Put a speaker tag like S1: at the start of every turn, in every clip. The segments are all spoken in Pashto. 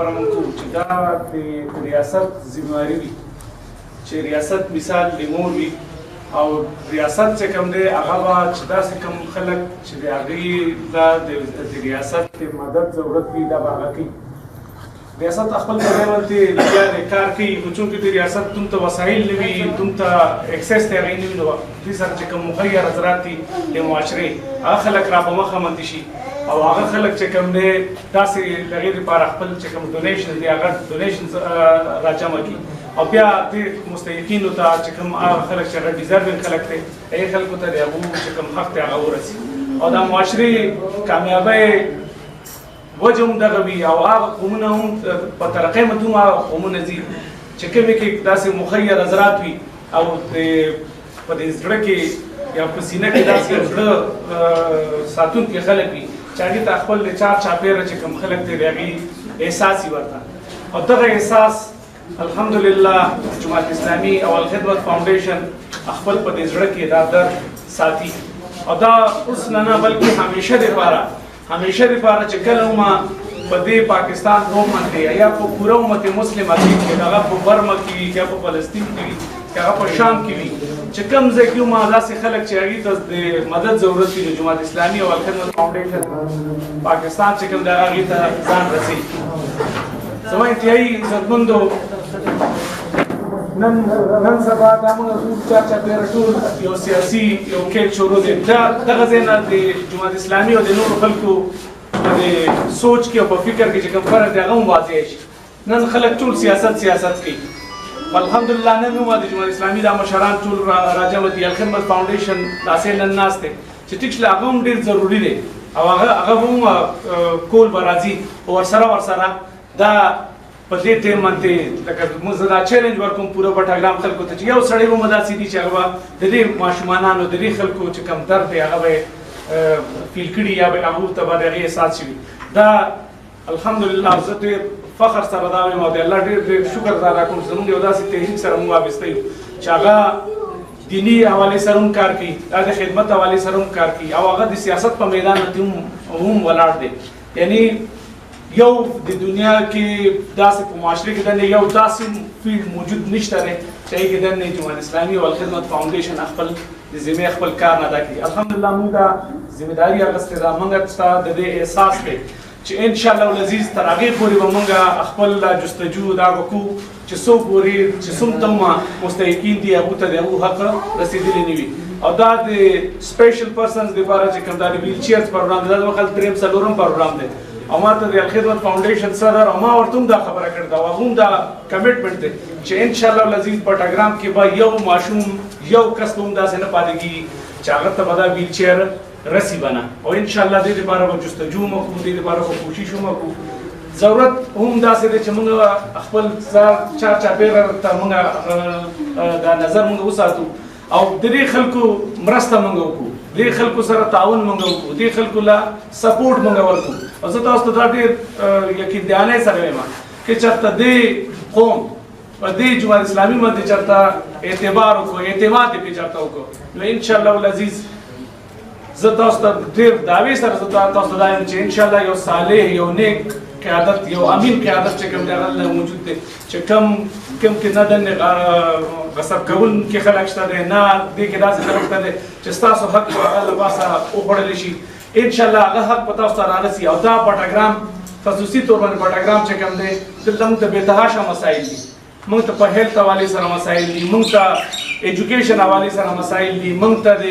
S1: خبره مونږ کوو چې دا د ریاست ذمہواري وي چې ریاست مثال د مور وي او ریاست چې کوم دی هغه به چې داسې کوم خلک چې د هغوی د ریاست د مدد ضرورت وي دا به هغه کوي. ریاست خپل په ځای باندې لګیا دی کار کوي خو چونکې د ریاست دومره وسایل نه وي دومره اکسس د هغې نه وي نو دوی سره چې کوم مخیر حضرات دي د معاشرې هغه خلک را په مخه منتې شي او هغه خلک چې کوم دی داسې د هغې دپاره خپل چې کوم ډونیشن دی هغه ډونیشنز را جمع کړي او بیا دې مستحقینو ته چې کوم هغه خلک چې هغه ډیزرونګ خلک دی هغې خلکو ته د هغو چې کوم حق دی هغه ورسي او دا معاشرې کامیابۍ وجه هم دغه وي او هغه قومونه هم په ترقۍ مند هم هغه قومونه ځي چې کومې کې داسې مخیر حضرات وي او په دې زړه کې یا په سینه کې داسې یو زړه ساتونکي خلک وي چې هغې ته خپل د چار چاپېره چې کوم خلک دی د هغې احساس وي ورته او دغه احساس الحمدلله جماعت اسلامي او الخدمت فاونډیشن خپل په دې زړه کې دا درد ساتي او دا اوس نه بلکې همیشه دپاره چې کله هم په دې پاکستان قوم باندې یا په پوره امت مسلمه کې چې هغه په برما کې وي که په فلسطین کې وي که هغه په شام کې وي چې کوم ځای کې هم داسې خلک چې هغوی ته د مدد ضرورت وي د جماعت اسلامي او الخدمت فاونډیشن پاکستان چې کوم دی هغوی ته ځان رسوي. زما انتهایي عزتمندو نن سبا دا موږ ټول چار چاپېره ټول یو سیاسي یو کیل شروع دی دغه ځای نه د جماعت اسلامي او د نورو خلکو په سوچ کې او په فکر کې چې کوم فرق دی هغه هم واضح شي. نن خلک ټول سیاست کوي الحمدلله نن هم د جماعت اسلامي دا مشران ټول راجمع دي الخدمت فاونډیشن داسې نن ناست دی چې ټیک شله هغه هم ډېر ضروري دی او هغه هم کول به راځي او ورسره دا په دې ټیم باندې لکه موږ دا چیلنج ورکوم پوره بټاګرام خلکو ته چې یو سړی به داسې دي چې هغه به د دې ماشومانانو د دې خلکو چې کوم درد دی هغه به فیل کړي یا به هغو ته به د هغې احساس شوي. دا الحمدلله زه ډېر فخر سره دا وایم او د الله ډېر شکر ادا کوم چې زموږ یو داسې تحریک سره موږ وابسته یو چې هغه دیني حوالې سره هم کار کوي دا د خدمت حوالې سره هم کار کوي او هغه د سیاست په میدان باندې هم ولاړ دی. یعنی یو د دنیا کې داسې په معاشره کې دننه یو داسې فیلډ موجود نشته دی چې هغې کې دننه جماعت اسلامي او الخدمت فاونډیشن خپل د ذمې خپل کار نه ادا کوي. الحمدلله موږ دا ذمهداري اخیستې ده موږ ته د دې احساس دی چې انشاءالله العزیز تر هغې پورې به موږ خپل جستجو دا وکړو چې څو پورې چې څومره مستحقین دي هغو ته د هغو حق رسېدلی نه وي او دا د سپیشل پرسنز دپاره چې کوم دا د ویل چیرز پروګرام دی دا زما خیال درېیم څلورم پروګرام دی او ما ته د الخدمت فاونډیشن صدر او ما ورته هم دا خبره کړې ده او هغه هم دا کمیټمنټ دی چې انشاءالله العزیز پټاګرام کې به یو ماشوم یو کس به هم داسې نه پاتې کېږي چې هغه ته به دا ویل چیر رسي به نه او انشاءالله دې دپاره به جستجو هم وکړو دې دپاره به کوشش هم وکړو. ضرورت هم داسې دی چې موږ خپل چار چاپېره ته موږ دا نظر موږ وساتو او د دې خلکو مرسته موږ وکړو دې خلکو سره تعاون موږ وکړو دې خلکو له سپورټ موږ ورکړو او زه تاسو ته دا ډېر یقین دیانۍ سره وایم که چېرته دې قوم په دې جماعت اسلامي باندې چېرته اعتبار وکړو اعتماد یې پرې چېرته وکړو نو انشاءالله العزیز زه تاسو ته ډېر دعوې سره زه تاسو ته دا یم چې انشاءالله یو صالح یو نیک قیادت یو امین قیادت چې کوم دی هغه موجود دی چې کوم کې نه دننه غصب کوونکي خلک شته دی نه دې کې داسې خلک شته دی چې ستاسو حق به هغه له پاسه وخوړلی شي انشاءالله هغه حق به تاسو ته رارسي او دا پټاګرام خصوصي طور باندې پټاګرام چې کوم دی دلته موږ ته بېتحاشه مسایل دي موږ ته په هیلث حوالې سره مسایل دي موږ ته ایجوکیشن حوالې سره مسایل دي موږ ته د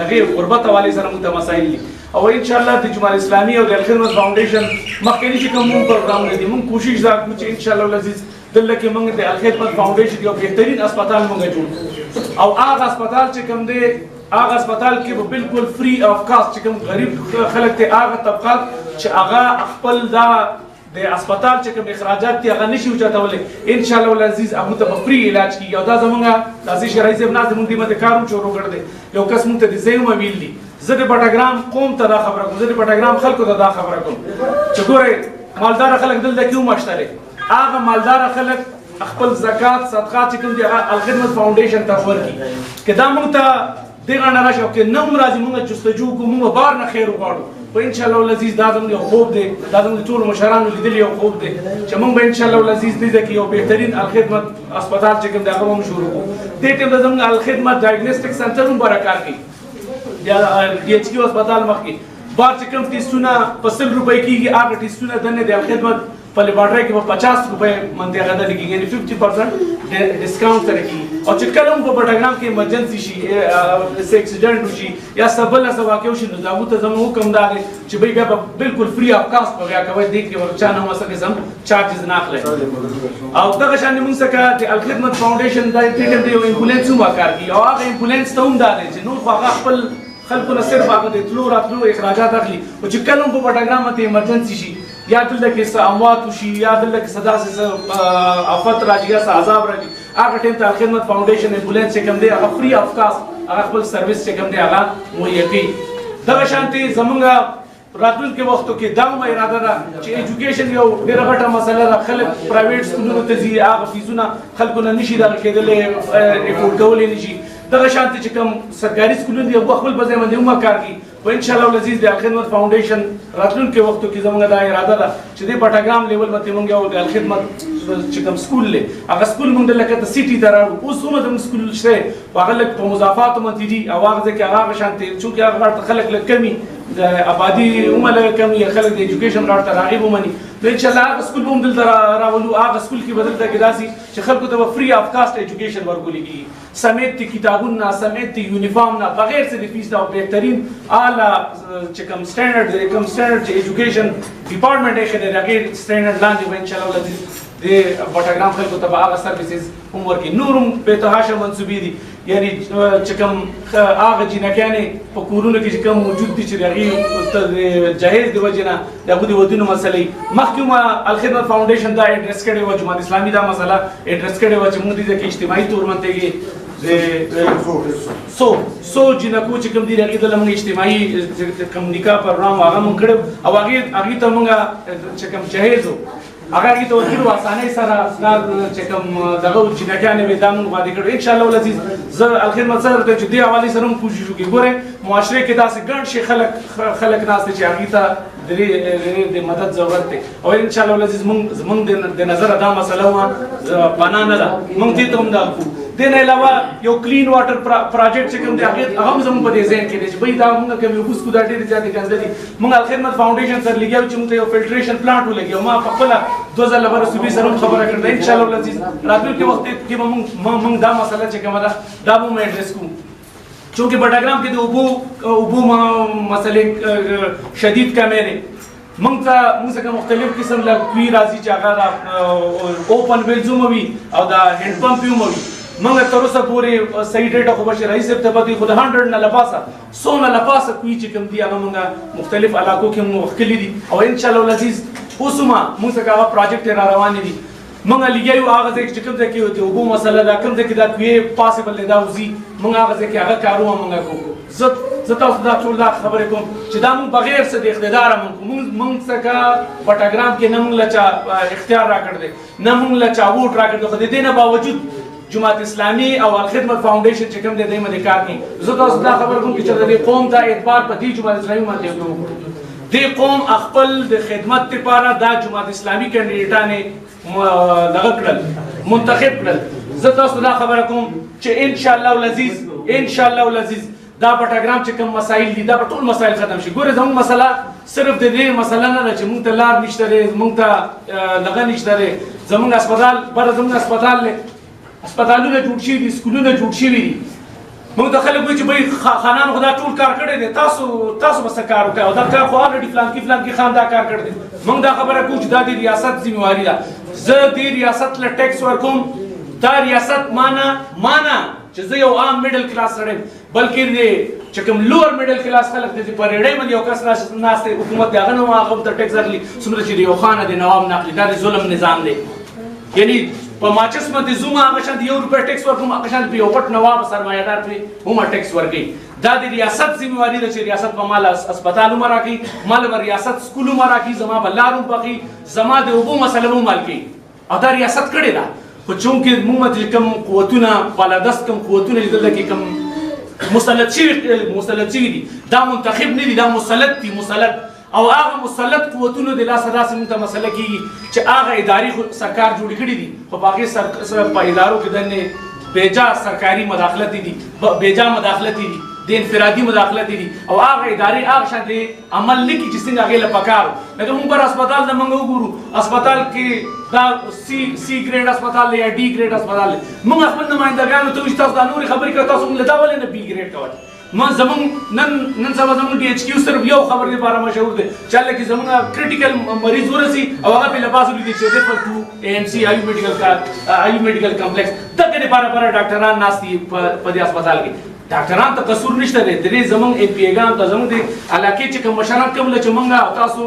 S1: هغې غربت حوالې سره موږ ته مسایل دي او انشاءالله د جماعت اسلامي او د الخدمت فاونډیشن مخکې چې کوم موږ پروګرامونه دي موږ کوشش دا کوو چې انشاءالله العزیز دلته کې موږ د الخدمت فاونډیشن یو بهترین اسپتال موږ جوړ او هغه اسپتال چې کوم دی هغه اسپتال کې به بالکل فری اف کاسټ چې کوم غریب خلک دی هغه طبقات چې هغه خپل دا د اسپتال چې کوم اخراجات دي هغه نشي اوچتولی انشاءالله العزیز هغو ته به فری علاج کېږي او دا زموږ داسې شرعي صاحب ناست دی موږ دې باندې کار هم شروع کړی دی یو کس موږ ته د ځای هم ویل دي زه د پټاګرام قوم ته دا خبره کوم زه د پټاګرام خلکو ته دا خبره کوم چې ګورئ مالداره خلک دلته کې هم شته دی هغه مالداره خلک خپل زکات صدقات چې کوم دي هغه الخدمت فاونډیشن ته ورکړي که دا موږ ته دغه نه راشي او که نه هم راځي موږ جستجو کوو موږ بار نه خیر وغواړو په ان شاء الله العزیز دا زموږ یو خوب دی دا زموږ ټولو مشرانو لیدلی یو خوب دی چې موږ به ان شاء الله العزیز دې کې یو بهترین الخدمت هسپتال چې کوم دی هغه هم شروع کړو دې ټیم ته زموږ الخدمت ډایګنوسټک سنټر هم برکار کوي یا ډي ایچ کیو هسپتال مخکې بار چې کوم ټیسټونه په 100 روپۍ کېږي هغه ټیسټونه دننه د الخدمت په لیبارټرۍ کې په 50 روپۍ باندې هغه لګېږي یعنې 50% ډسکاونټ سره کېږي او چې کله هم په بټګرام کې ایمرجنسي شي څه اکسیډنټ وشي یا څه بله څه واقع وشي نو د هغو ته زموږ حکم دا دی چې بیا به بالکل فری آف کاسټ به بیا کوئ دې کې چا نه هم څه قسم چارجز نه اخلئ او دغه شان موږ څخه د الخدمت فاونډیشن دا ټیم د یو ایمبولینس هم کار کوي او هغه ایمبولینس ته هم دا دی چې نور خو هغه خپل خلکو نه صرف هغه د تلو راتلو اخراجات اخلي او چې کله هم په بټګرام کې ایمرجنسي شي یا دلته کې څه اموات وشي یا دلته کې څه داسې څه آفت راځي یا څه عذاب راځي هغه ټیم ته الخدمت فاونډیشن ایمبولینس چې کوم دی هغه فری آف کاسټ هغه خپل سروس چې کوم دی هغه مهیا کوي دغه شانتې زموږ راتلونکي وختو کې دا هم اراده ده چې ایجوکیشن یو ډېره غټه مسله ده خلک پرایویټ سکولونو ته ځي هغه فیسونه خلکو نه نشي دغه کېدلی افورډ کولی نشي دغه شانتې چې کوم سرکاري سکولونه دي هغه خپل په ځای باندې هم کار کوي و ان شاء الله العزیز د الخدمت فاونډیشن راتلونکي وختو کې زموږ دا اراده ده چې د بټګرام لیول باندې موږ یو د الخدمت چې کوم سکول دی هغه سکول موږ لکه د سیټي ته راوړو اوس هم زموږ سکول شته هغه لږ په مضافاتو باندې دي او هغه ځای کې هغه شانتې چونکې هغه خلک لږ کمي د آبادي هم لږ کمي خلک د ایجوکیشن لار ته راغب ومني نو ان شاء الله هغه سکول به هم دلته راولو هغه سکول کې به دلته کې داسې چې خلکو ته به فری آف کاسټ ایجوکیشن ورکولی کېږي سمیت د کتابونو نه سمیت د یونیفارم نه بغیر څه د فیس نه او بهترین اعلی چې کوم سټینډرډ چې ایجوکیشن ډپارټمنټ یې ښه دی د هغې سټینډرډ لاندې به ان شاء الله العزیز د بټګرام خلکو ته به هغه سروسز هم ورکړي نور هم بېتحاشه منصوبې دي یعنې چې کوم هغه جینکیانې په کورونو کې چې کوم موجود دي چې د هغې جهیز د وجې نه د هغو د ودونو مسلې مخکې هم الخدمت فاونډیشن دا اډرس کړې وه جماعت اسلامي دا مسله اډرس کړې وه چې موږ دې کې اجتماعي طور باندې سو جنکو چې کوم دي هغې ته موږ اجتماعي کوم نکاح پروګرام هغه موږ کړی او هغې ته موږ چې کوم جهیز و هغه هغې ته ورکړو اسانۍ سره دا چې کوم دغه جنکیانې وې دا موږ وعده کړو انشاءالله العزیز زه الخدمت سره ته چې دې حوالې سره هم کوشش وکړي ګورئ معاشرې کې داسې ګڼ شي خلک ناست دي چې هغې ته د مدد ضرورت دی او انشاءالله العزیز زموږ د نظره دا مسله وه پناه نه ده موږ دې ته هم دا کوو دې نه علاوه یو کلین واټر پراجیکټ چې کوم دی هغه هم زموږ په دې ذهن کې دی چې بھائی دا موږ کوم یو کوڅکو دا ډېرې زیاتې ګنده دي موږ الخدمت فاونډیشن سره لګیا چې موږ یو فلټریشن پلانټ ولګي ما په خپله 2000 صوبې سره هم خبره کړې ده انشاءالله العزیز راتلونکي وخت کې به موږ دا مسله چې کومه ده دا به موږ اډرس کوو چونکې بټګرام کې د اوبو مسلې شدید کمی دی موږ څخه مختلف قسم له کوي راځي چې هغه اوپن ویلز هم وي او د هینډ پمپ هم وي موږ تر اوسه پورې صحیح ډیټا خو بشیر رئیس صاحب ته پاتې خو د 100 نه لپاسه 100 نه لپاسه کوي چې کوم دي هغه موږ مختلف علاقو کې موږ وکړي دي او ان شاء الله العزیز اوس هم موږ څخه هغه پروجیکټ را روان دي موږ لګیو هغه ځای چې کوم ځای کې د اوبو مسله ده کوم ځای کې دا کوي پاسبل دی دا وزي موږ هغه ځای کې هغه کارونه موږ کوو زه تاسو دا ټول دا خبرې کوم چې دا موږ بغیر څه د اقتدار موږ څخه بټګرام کې نه موږ له چا اختیار راکړ دی نه موږ له چا ووټ راکړ دی خو د دې نه باوجود جماعت اسلامي او الخدمت فاونډیشن چې کوم دی دوی باندې کار کوي زه تاسو دا خبر کوم چې د قوم ته اعتبار په دې جماعت اسلامي باندې وکړو دې قوم خپل د خدمت لپاره دا جماعت اسلامي کینډیډیټانې دغه کړل منتخب کړل زه تاسو دا خبره کوم چې ان شاء الله العزیز دا بټګرام چې کوم مسایل دي دا ټول مسایل ختم شي ګوره زموږ مسله صرف د دې مسله نه ده چې موږ ته لار نشته دی موږ ته دغه نشته دی زموږ هسپتال بره زموږ هسپتال دی هسپتالونه جوړ شوي دي سکولونه جوړ شوي دي موږ ته خلک وایي چې بھائی خانانو خو دا ټول کار کړی دی تاسو به څه کار وکړئ او دا کار خو الرېډي فلانکي خان دا کار کړی دی موږ دا خبره کوو چې دا د ریاست ذمہواري ده زه دې ریاست له ټیکس ورکوم دا ریاست مانا چې زه یو عام میډل کلاس سړی بلکې چې کوم لوور میډل کلاس خلک دي په ریډۍ باندې یو کس ناست دی حکومت د هغه نه هغه ته ټیکس اخلي څومره چې د یو خانه د نواب نه اخلي دا د ظلم نظام دی یعنی په ماچس باندې زوم هغه شان یو روپۍ ټیکس ورکوم هغه شان په یو پټ نواب سرمایه‌دار پرې هم ټیکس ورکوي دا د ریاست ذمہواري ده چې ریاست په مال هسپتال هم راکړي مال به ریاست سکول هم راکړي زما به لار هم پکړي زما د اوبو مسله هم حل کړي او دا ریاست کړې ده خو چونکې موږ چې کوم قوتونه بالادست کوم قوتونه چې دلته کې کوم مسلط شوي دي دا منتخب نه دي دا مسلط دي مسلط او هغه مسلط قوتونو د لاسه داسې موږ ته مسله کېږي چې هغه اداري سرکار جوړ کړي دي خو په هغې په ادارو کې دنې بېجا سرکاري مداخلت دي بېجا مداخلت دي د انفرادي مداخلت دي او هغه ادارې هغه شان دي عمل نه کړي چې څنګه هغې له پکار لکه موږ پر هسپتال نه موږ وګورو هسپتال کې دا سی ګریډ هسپتال دی یا ډي ګریډ هسپتال دی موږ خپل نمایندګانو ته وایو تاسو دا نورې خبرې کوئ تاسو موږ له دا ولې نه بي ګریډ کوئ زمونږ نن سبا زمونږ ډي ایچ کیو صرف یو خبر لپاره مشهور دی چې هلته کې زمونږ کرټیکل مریض ورسي او هغه پې له پاسه ولیدي چې ریفر ټو AMC آیو میډیکل کمپلیکس دغه لپاره ډاکټران ناست دي په دې هسپتال کې ډاکټران ته قصور نشته دی درې زمونږ ایم پی ایګان ته زمونږ د علاقې چې کوم مشران کوم چې موږ تاسو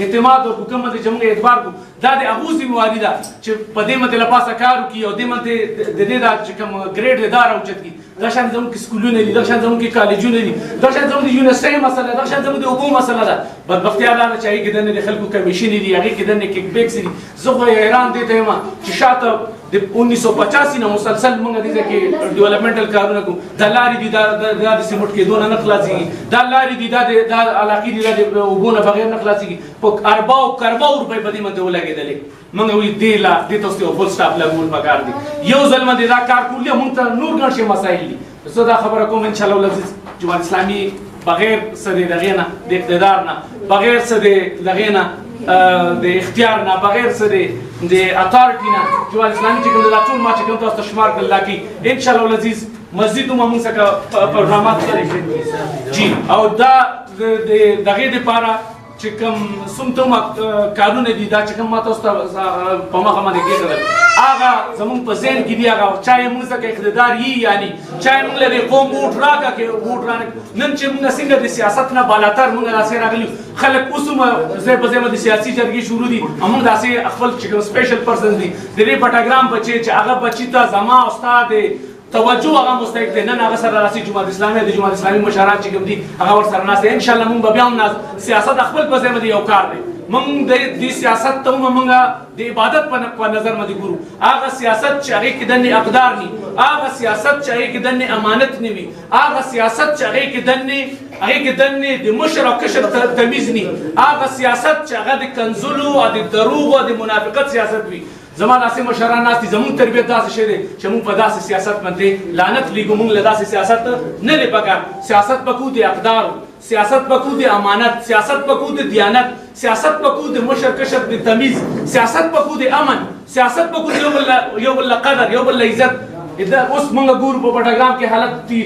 S1: اعتماد او حکومت چې موږ اعتبار کوو دا د هغو ذمواري ده چې په دې متې له پاسه کار وکړي او دې متې د دې دا چې کوم ګریډ دی دا راوچت کړي دا شان زموږ کې سکولونه دي دا شان زموږ کې کالجونه دي دا شان زموږ د یونیورسټۍ مسله دا شان زموږ د اوبو مسله ده بدبختیا دا ده چې هغې کې دننه د خلکو کمیشنې دي هغې کې دننه کیک بیکس دي زه خو حیران دې ته یم چې شاته د 1985 نه مسلسل موږ دې ځای کې ډیولپمنټل کارونه کوو دا لارې دي دا د سیمټ کېدو نه خلاصېږي دا لارې دي دا علاقې دي دا د اوبو نه بغیر نه خلاصېږي په ارباو روپۍ په دې باندې ولګېدلې موږ وایي دې ته اوس یو فل سټاپ لګول پکار دي یو ځل باندې دا کار کول دي موږ ته نور ګڼ شي مسایل دي زه دا خبره کوم انشاءالله العزیز جماعت اسلامي بغیر څه د دغې نه د اقتدار نه بغیر څه د دغې نه د اختیار نه بغیر څه د اتارټي نه جماعت اسلامي چې کوم دا ټول ما چې کوم تاسو ته شمار کړل کې انشاءالله العزیز مسجد هم موږ څخه پروګرامات لري جی او دا د دغې دپاره چې کوم څومره کارونه دي دا چې کوم ما تاسو ته په مخه باندې کېښودل هغه زموږ په ذهن کې دي هغه چا یې موږ څخه اقتدار یي یعنې چا یې موږ له دې قوم ووټ راکړه کې ووټ رانه نن چې موږ څنګه د سیاست نه بالاتر موږ داسې راغلي خلک اوس هم ځای په ځای باندې سیاسي جرګې شروع دي موږ داسې خپل چې کوم سپیشل پرسن دي د دې پټاګرام بچی چې هغه بچي ته زما استاد توجه هغه مستحق دی نن هغه سره راسي جماعت اسلامي د جماعت اسلامي مشران چې کوم دي هغه ورسره ناست دی انشاءالله موږ به بیا هم سیاست خپل په ځای باندې یو کار دی موږ د دې سیاست ته هم موږ د عبادت په نظر باندې ګورو هغه سیاست چې هغې کې دنې اقدار ني هغه سیاست چې هغې کې دنې امانت نه وي هغه سیاست چې هغې کې دنې د مشر او کشر تمیز ني هغه سیاست چې هغه د کنځلو او د دروغو او د منافقت سیاست وي زما داسې مشران ناست دي زموږ تربیت داسې شی دی چې موږ په داسې سیاست باندې لعنت لیږو موږ له داسې سیاست نه دی پکار سیاست پکو د اقدارو سیاست پکو د امانت سیاست پکو د دیانت سیاست پکو د مشر کشر د تمیز سیاست پکو د امن سیاست پکو د یو بل قدر یو بل عزت دا اوس موږ ګورو په پټاګرام کې حالت دي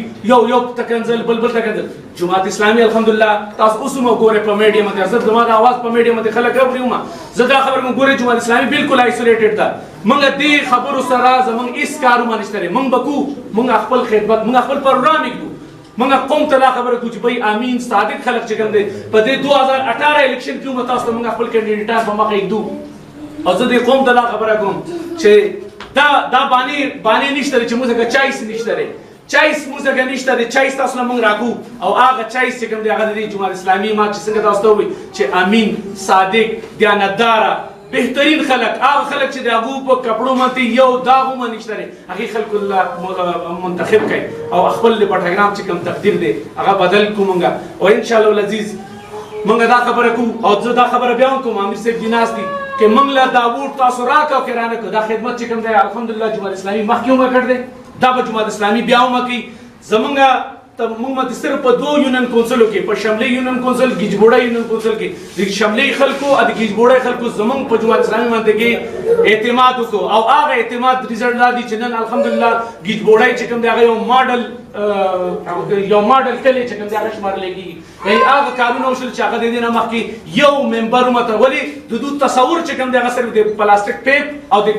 S1: یو تکنزل بل تکنزل جماعت اسلامي الحمدلله تاسو اوس هم ګورئ په میډیا باندې زه زما د اواز په میډیا باندې خلک اوري وم زه دا خبره کوم ګورئ جماعت اسلامي بالکل آیسولیټډ ده موږ دې خبرو سره زموږ هېڅ کارونه نشته دی موږ به کوو موږ خپل خدمت موږ خپل پروګرام یږدو موږ قوم ته دا خبره کوو چې بھائی امین صادق خلک چې کوم دی په دې 2018 الیکشن کې هم تاسو ته موږ خپل کینډیډیټان په مخه یږدو او زه دې قوم ته دا خبره کوم چې دا باندې نشته چې موږ څنګه چایس نشته دی چایس موږ څنګه نشته دی چایس تاسو نه موږ راکو او هغه چایس چې کوم دی هغه د جماعت اسلامي ما چې څنګه تاسو ته وایي چې امین صادق دیانتداره بهترین خلک هغه خلک چې د هغو په کپړو باندې یو داغ هم نشته دی هغې خلکو الله منتخب کوي او خپل د پټاګرام چې کوم تقدیر دی هغه بدل کړو موږ او انشاءالله العزیز موږ دا خبره کوو او زه دا خبره بیا هم کوم امیر صاحب جي ناست دي که موږ له دا ووټ تاسو راکړه او که رانه کړه دا خدمت چې کوم دی الحمدلله جماعت اسلامي مخکې هم کړی دی دا به جماعت اسلامي بیا هم کوي زموږ موږ صرف په 2 یونین کونسلو کې په شملي یونین کونسل ګیجبوړی یونین کونسل کې د شملي خلکو او د ګیجبوړی خلکو زموږ په جماعت اسلامي باندې کې اعتماد وکړو او هغه اعتماد ریزلټ دا دی چې نن الحمدلله ګیجبوړی چې کوم دی هغه یو ماډل کلی چې کوم دی هغه شمارلی کېږي هغه کارونه وشول چې هغه د دې نه مخکې یو ممبر ومته ولې د دوی تصور چې کوم دی هغه صرف د پلاستیک پیپ او د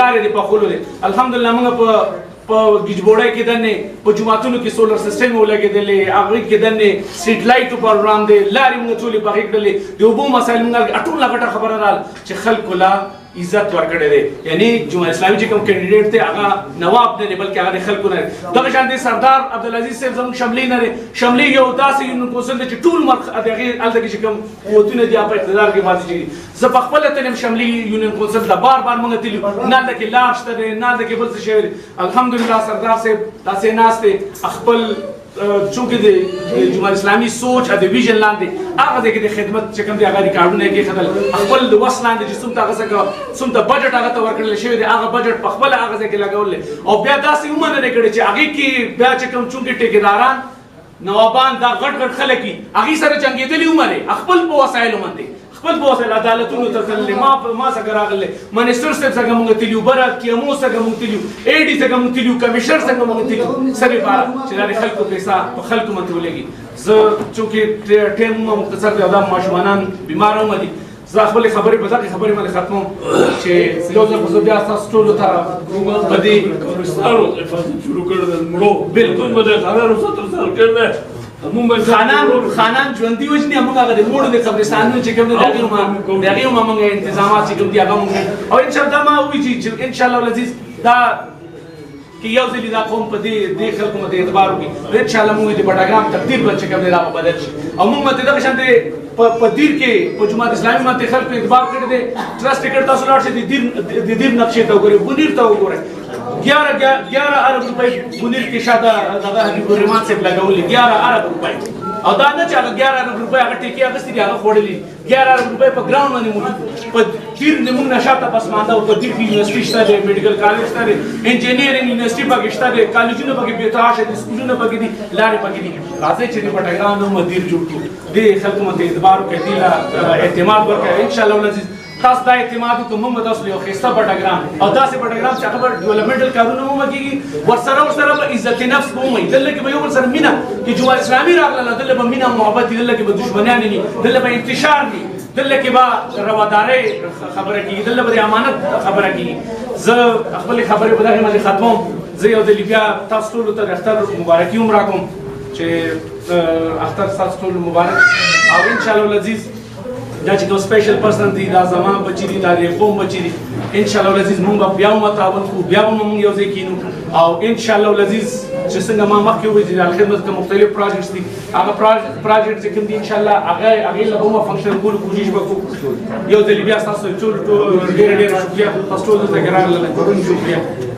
S1: لارې د پخولو دی الحمدلله موږ په ګیجبوړی کې دنې په جوماتونو کې سولر سیسټم ولګېدلې هغې کې دنې سټریټ لایټو پروګرام دی لارې موږ ټولې پخې کړلې د اوبو مسایل موږ ټوله غټه خبره راغله چې خلکو لا عزت ورکړی دی یعنی جمهوریت اسلامي چې کوم کینډیډیټ دی هغه نواب نه دی بلکې هغه د خلکو نه دی دغه شان دی سردار عبدالعزیز صاحب زموږ شملې نه دی شملې یو داسې یونین کونسل دی چې ټول د هغې هلته کې چې کوم قوتونه دي په اقتدار کې پاتې شوي زه په خپله تلم شملې یونین کونسل ته بار بار موږ تللي نه هلته کې لار شته دی نه هلته کې بل څه شوی دی الحمدلله سردار صاحب داسې ناست دی خپل چونکې د جمهوریت اسلامي سوچ او د ویژن لاندې هغه ځای کې د خدمت چې کوم دی هغه ریکارډونه یې کېښودل خپل د وس لاندې چې څومره هغه څه څومره بجټ هغه ته ورکړل شوی دی هغه بجټ په خپله هغه ځای کې لګول دی او بیا داسې ومنه نه کړې چې هغې کې بیا چې کوم چونکې ټیکېداران نوابان دا غټ غټ خلک وي هغې سره جنګېدلي ومنې خپل په وسایلو باندې خپل په وسایل عدالتونو ته تللې ما څنګه راغلی منسټر صاحب څنګه موږ تللي وو بره کیمو څنګه موږ تللي وو اې ډي څنګه موږ تللي وو کمیشنر څنګه موږ تللي وو څه لپاره چې دا د خلکو پیسه په خلکو باندې ولګي زه چونکې ټایم مختصر دی او دا ماشومانان بیمار هم دي زه خپلې خبرې په دغې خبرې باندې ختموم چې یو ځل خو زه بیا ستاسو ټولو ته په دې
S2: قبرستانو حفاظت شروع کړی د مړو بلکل به د خانانو ساتل سال کړی
S1: خانان ژوندي وژني موږ هغه د موړو د قبرستانونو چې کوم دی د هغې هم موږ انتظامات چې کوم دي هغه موږ او انشاءالله دا ما ووایي چې انشاءالله العزیز دا کې یو ځلې دا قوم په دې خلکو باندې اعتبار وکړي انشاءالله موږ د بټګرام تقدیر به چې کوم دی دا به بدل شي او موږ باندې دغه شان دی په دیر کې په جماعت اسلامي باندې خلکو اعتبار کړی دی ټرسټ ټکټ تاسو لاړ شئ د دیر نقشې ته وګورئ بنیر ته وګورئ 11 ارب روپۍ بنیر کې شاته دغه حبیب الرحمن صاحب لګولي 11 ارب روپۍ او دا نه چې هغه 11 ارب روپۍ هغه ټیکې اخیستې دي هغه خوړلي 11 ارب روپۍ په ګراوند باندې موجود په دیر نه موږ نه شاته پسمانده او په دیر کې یونیورسټي شته دی میډیکل کالج شته دی انجینرینګ یونیورسټي پکې شته دی کالجونه پکې بېتاشه دي سکولونه پکې دي لارې پکې دي راځئ چې د بټګرام هم دیر جوړ کړو دې خلکو باندې اعتبار وکړئ دې له اعتماد ورکړئ انشاءالله العزیز تاسو دا اعتماد وکړو موږ تاسو له یو ښایسته بټګرام او داسې بټګرام چې هغه به ډیولپمنټل کارونه هم کېږي ورسره به عزت نفس به ومومئ دلته کې به یو بل سره مینه چې جمهوریت اسلامي راغله دلته به مینه محبت وي دلته کې به دښمنیان نه وي دلته به انتشار وي دلته کې به روادارۍ خبره کېږي دلته به د امانت خبره کېږي زه خپلې خبرې په دغې باندې ختموم زه یو ځلې بیا تاسو ټولو ته د اختر مبارکي هم راکوم چې اختر ستاسو ټولو مبارک او انشاءالله العزیز دا چې کوم سپیشل پرسن دی دا زما بچي دي دا د قوم بچي دي انشاءالله العزیز موږ به بیا هم متعاون کړو بیا به موږ یو ځای کینو او انشاءالله العزیز چې څنګه ما مخکې وویل چې د الخدمت کوم مختلف پروجیکټس دي هغه پروجیکټ چې کوم دي انشاءالله هغې له به فنکشن کولو کوشش به کوو یو ځلې بیا ستاسو ټولو ډېره ډېره شکریه تاسو ټولو ته ګران شکریه